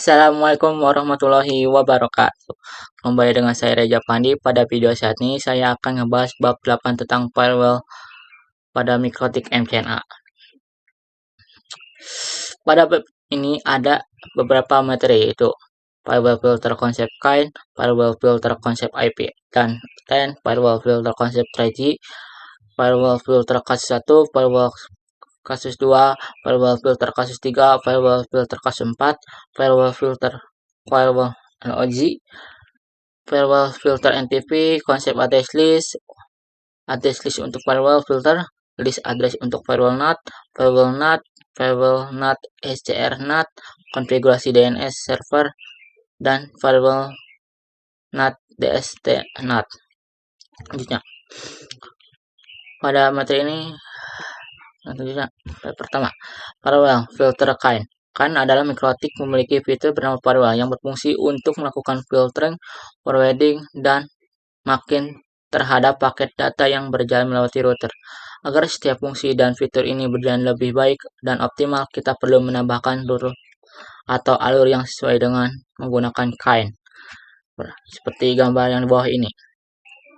Assalamualaikum warahmatullahi wabarakatuh. Kembali dengan saya Reza Pandi. Pada video saat ini saya akan ngebahas bab 8 tentang firewall pada Mikrotik MCNA. Pada bab ini ada beberapa materi, yaitu firewall filter konsep kind, firewall filter konsep IP dan 10, firewall filter konsep 3G, firewall filter kasus 1, firewall kasus 2, firewall filter kasus 3, firewall filter kasus 4, firewall filter firewall NOG, firewall filter NTP, konsep address list untuk firewall filter, list address untuk firewall NAT, SCR NAT, konfigurasi DNS server, dan firewall NAT DST NAT. Selanjutnya, pada materi ini pertama, firewall filter kind. Kind adalah Mikrotik memiliki fitur bernama firewall yang berfungsi untuk melakukan filtering, forwarding, dan makin terhadap paket data yang berjalan melewati router. Agar setiap fungsi dan fitur ini berjalan lebih baik dan optimal, kita perlu menambahkan route atau alur yang sesuai dengan menggunakan kind. Seperti gambar yang di bawah ini.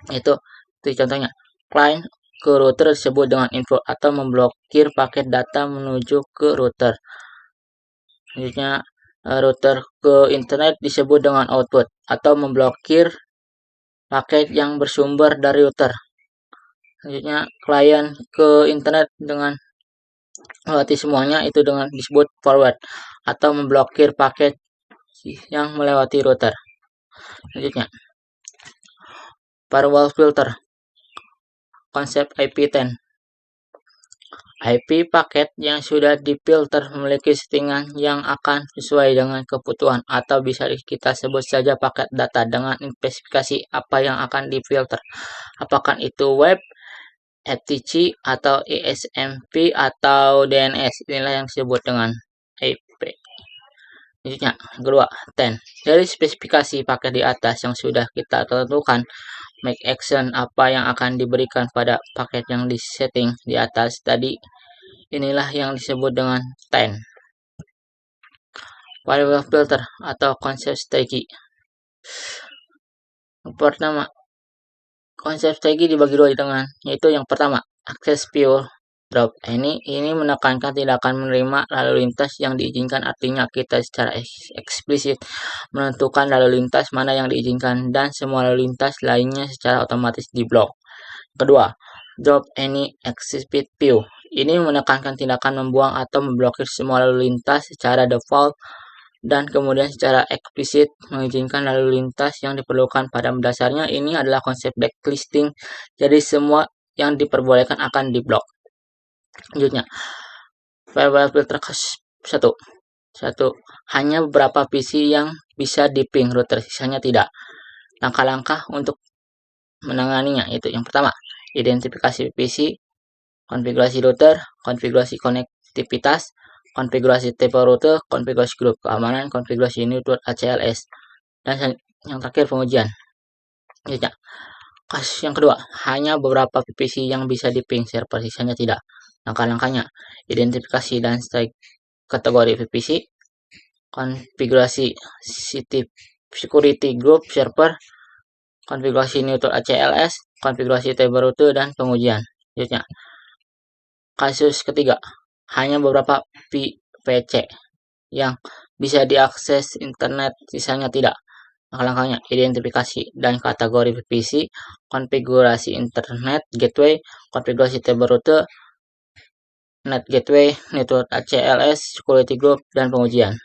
Itu contohnya. Client ke router disebut dengan info atau memblokir paket data menuju ke router. Selanjutnya, router ke internet disebut dengan output atau memblokir paket yang bersumber dari router. Selanjutnya, klien ke internet dengan melewati semuanya itu dengan disebut forward atau memblokir paket yang melewati router. Selanjutnya, firewall filter konsep IP10. IP paket yang sudah difilter memiliki settingan yang akan sesuai dengan kebutuhan, atau bisa kita sebut saja paket data dengan spesifikasi apa yang akan difilter. Apakah itu web, FTP, atau ESMP, atau DNS. Inilah yang disebut dengan IP. Selanjutnya, kedua, 10. Dari spesifikasi paket di atas yang sudah kita tentukan, make action apa yang akan diberikan pada paket yang disetting di atas tadi. Inilah yang disebut dengan 10. Firewall filter atau konsep strategi. Pertama, konsep strategi dibagi dua dengan, yaitu yang pertama, access pure drop. Ini menekankan tindakan menerima lalu lintas yang diizinkan, artinya kita secara eksplisit menentukan lalu lintas mana yang diizinkan dan semua lalu lintas lainnya secara otomatis diblok. Kedua, drop any explicit view. Ini menekankan tindakan membuang atau memblokir semua lalu lintas secara default dan kemudian secara eksplisit mengizinkan lalu lintas yang diperlukan. Pada dasarnya ini adalah konsep blacklisting, jadi semua yang diperbolehkan akan diblok. Selanjutnya, firewall filter satu, hanya beberapa PC yang bisa di-ping router, sisanya tidak. Langkah-langkah untuk menanganinya itu yang pertama, identifikasi PC, konfigurasi router, konfigurasi konektivitas, konfigurasi tipe router, konfigurasi grup keamanan, konfigurasi network ACLS, dan yang terakhir pengujian. Ya. Kasus yang kedua, hanya beberapa VPC yang bisa di-ping server, sisanya tidak. Langkah-langkahnya, identifikasi dan strike kategori VPC, konfigurasi security group server, konfigurasi network ACLS, konfigurasi tipe router, dan pengujian. Selanjutnya, kasus ketiga, hanya beberapa VPC yang bisa diakses internet, sisanya tidak. Langkah-langkahnya, identifikasi dan kategori VPC, konfigurasi internet gateway, konfigurasi table router, net gateway, network ACLS, security group, dan pengujian.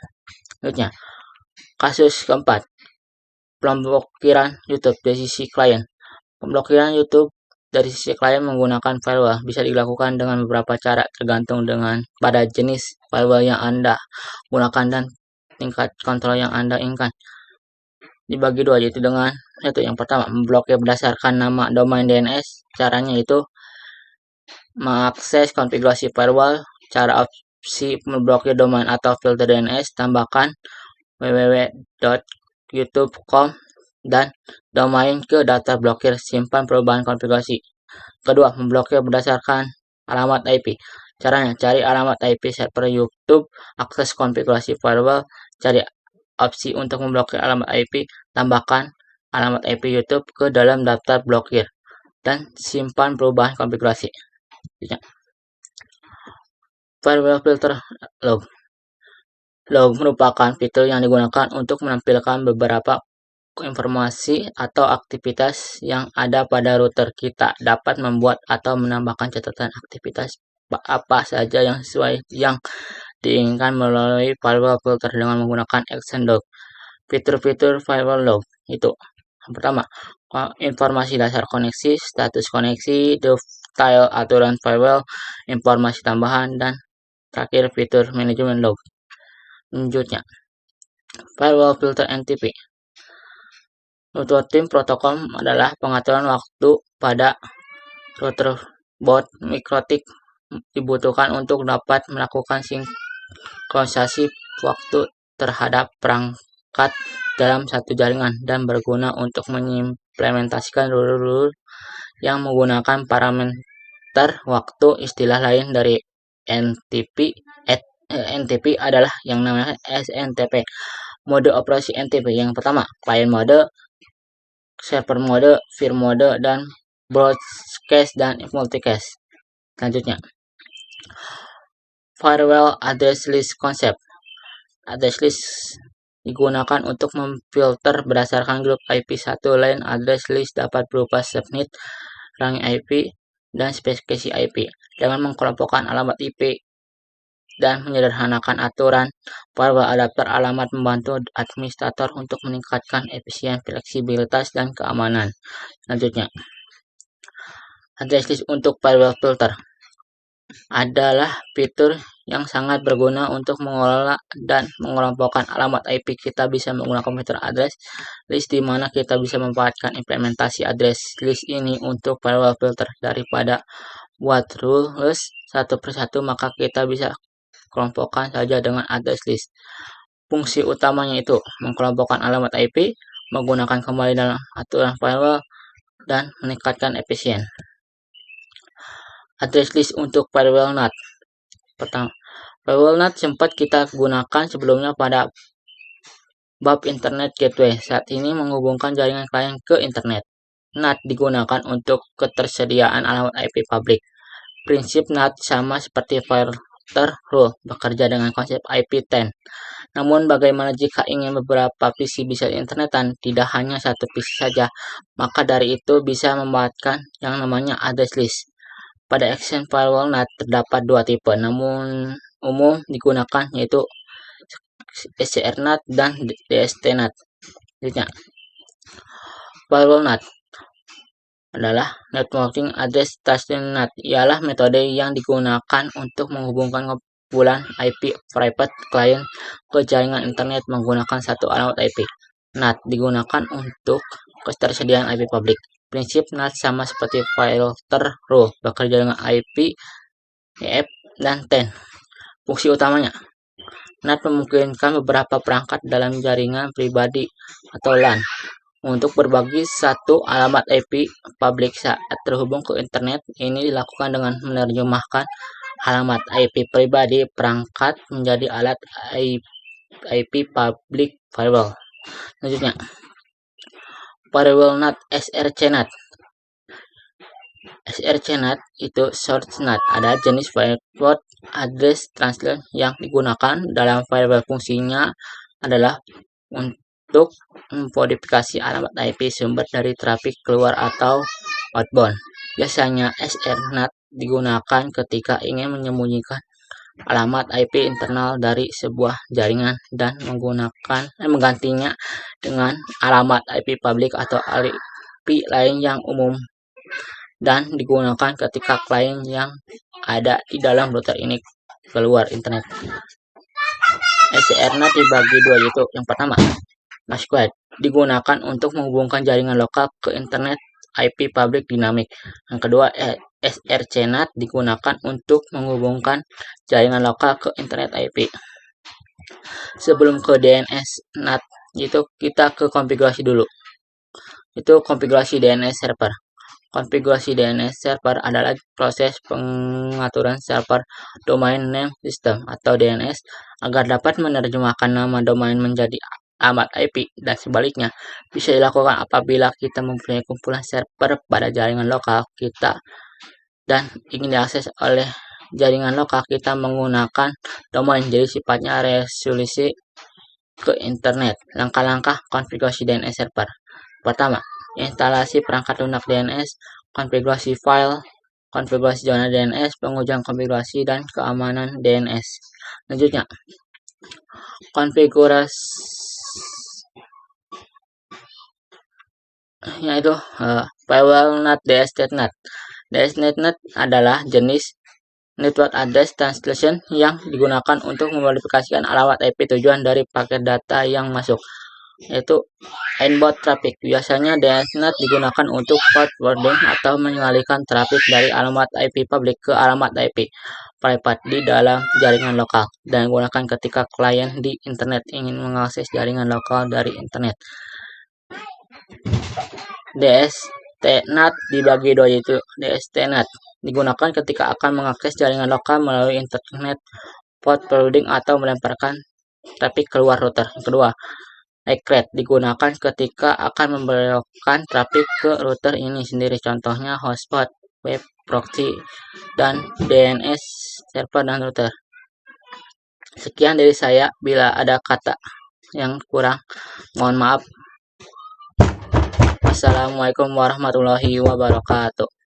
Selanjutnya, kasus keempat, pemblokiran YouTube dari sisi klien. Pemblokiran YouTube dari sisi klien menggunakan firewall bisa dilakukan dengan beberapa cara, tergantung pada jenis firewall yang Anda gunakan dan tingkat kontrol yang Anda inginkan. Dibagi dua, yaitu dengan yang pertama, memblokir berdasarkan nama domain DNS. Caranya itu mengakses konfigurasi firewall. Cara opsi memblokir domain atau filter DNS, tambahkan www.youtube.com dan domain ke data blokir, simpan perubahan konfigurasi. Kedua, memblokir berdasarkan alamat IP. Caranya, cari alamat IP server YouTube, akses konfigurasi firewall, cari opsi untuk memblokir alamat IP, tambahkan alamat IP YouTube ke dalam daftar blokir, dan simpan perubahan konfigurasi. Firewall filter log. Log merupakan fitur yang digunakan untuk menampilkan beberapa informasi atau aktivitas yang ada pada router. Kita dapat membuat atau menambahkan catatan aktivitas apa saja yang sesuai yang diinginkan melalui firewall filter dengan menggunakan action log. Fitur-fitur firewall log itu yang pertama, informasi dasar koneksi, status koneksi, detail aturan firewall, informasi tambahan, dan terakhir fitur manajemen log. Selanjutnya, firewall filter NTP. Routing protokol adalah pengaturan waktu pada router baud mikrotik dibutuhkan untuk dapat melakukan sinkronisasi waktu terhadap perangkat dalam satu jaringan dan berguna untuk mengimplementasikan rule yang menggunakan parameter waktu. Istilah lain dari NTP adalah yang namanya SNTP. Mode operasi NTP yang pertama, client mode, server mode, peer mode, dan broadcast dan multicast. Selanjutnya, firewall address list concept. Address list digunakan untuk memfilter berdasarkan grup IP. Satu line address list dapat berupa subnet, range IP, dan spesifikasi IP. Dengan mengelompokkan alamat IP dan menyederhanakan aturan firewall adapter alamat membantu administrator untuk meningkatkan efisien, fleksibilitas, dan keamanan. Selanjutnya, address list untuk firewall filter adalah fitur yang sangat berguna untuk mengelola dan mengelompokkan alamat IP. Kita bisa menggunakan fitur address list di mana kita bisa memanfaatkan implementasi address list ini untuk firewall filter. Daripada buat rules satu persatu, maka kita bisa kelompokkan saja dengan address list. Fungsi utamanya itu mengelompokkan alamat IP, menggunakan kembali dalam aturan firewall, dan meningkatkan efisien. Address list untuk firewall NAT. Pertama, firewall NAT sempat kita gunakan sebelumnya pada bab Internet Gateway. Saat ini menghubungkan jaringan klien ke internet. NAT digunakan untuk ketersediaan alamat IP publik. Prinsip NAT sama seperti filter rule, bekerja dengan konsep IP10. Namun bagaimana jika ingin beberapa PC bisa internetan, tidak hanya satu PC saja? Maka dari itu bisa membuatkan yang namanya address list. Pada Action Firewall NAT terdapat dua tipe, namun umum digunakan, yaitu SCR-NAT dan DST-NAT. Firewall NAT adalah Networking Address Tracing NAT, ialah metode yang digunakan untuk menghubungkan kumpulan IP private client ke jaringan internet menggunakan satu alamat IP. NAT digunakan untuk ketersediaan IP publik. Prinsip NAT sama seperti filter rule, bekerja dengan IP, EF, dan 10. Fungsi utamanya, NAT memungkinkan beberapa perangkat dalam jaringan pribadi atau LAN untuk berbagi satu alamat IP publik saat terhubung ke internet. Ini dilakukan dengan menerjemahkan alamat IP pribadi perangkat menjadi alat IP public firewall. Selanjutnya, firewall NAT SRC-NAT. SRC-NAT itu Source NAT, ada jenis firewall address translation yang digunakan dalam firewall. Fungsinya adalah untuk memodifikasi alamat IP sumber dari trafik keluar atau outbound. Biasanya SRNAT digunakan ketika ingin menyembunyikan alamat IP internal dari sebuah jaringan dan menggantinya dengan alamat IP publik atau IP lain yang umum, dan digunakan ketika klien yang ada di dalam router ini keluar internet. SCR-NAT dibagi dua, yaitu yang pertama, Masquerade digunakan untuk menghubungkan jaringan lokal ke internet IP public dinamik. Yang kedua, SRC-NAT digunakan untuk menghubungkan jaringan lokal ke internet IP. Sebelum ke DNS NAT, itu kita ke konfigurasi dulu. Itu konfigurasi DNS server. Konfigurasi DNS server adalah proses pengaturan server domain name system atau DNS agar dapat menerjemahkan nama domain menjadi alamat IP dan sebaliknya. Bisa dilakukan apabila kita mempunyai kumpulan server pada jaringan lokal kita dan ingin diakses oleh jaringan lokal kita menggunakan domain, jadi sifatnya resolusi ke internet. Langkah-langkah konfigurasi DNS server. Pertama, instalasi perangkat lunak DNS, konfigurasi file, konfigurasi zona DNS, pengujian konfigurasi dan keamanan DNS. Selanjutnya, konfigurasi yaitu firewall NAT DSNet. DSNet adalah jenis network address translation yang digunakan untuk memodifikasikan alamat IP tujuan dari paket data yang masuk, yaitu inbound traffic. Biasanya DNSNet digunakan untuk forwarding atau mengalihkan traffic dari alamat IP publik ke alamat IP private di dalam jaringan lokal, dan digunakan ketika klien di internet ingin mengakses jaringan lokal dari internet. DSTNet dibagi dua, yaitu DSTNet digunakan ketika akan mengakses jaringan lokal melalui internet port forwarding atau melemparkan traffic keluar router. Yang kedua, ECREATE digunakan ketika akan membelokkan traffic ke router ini sendiri, contohnya hotspot, web proxy, dan DNS server dan router. Sekian dari saya, bila ada kata yang kurang mohon maaf. Assalamualaikum warahmatullahi wabarakatuh.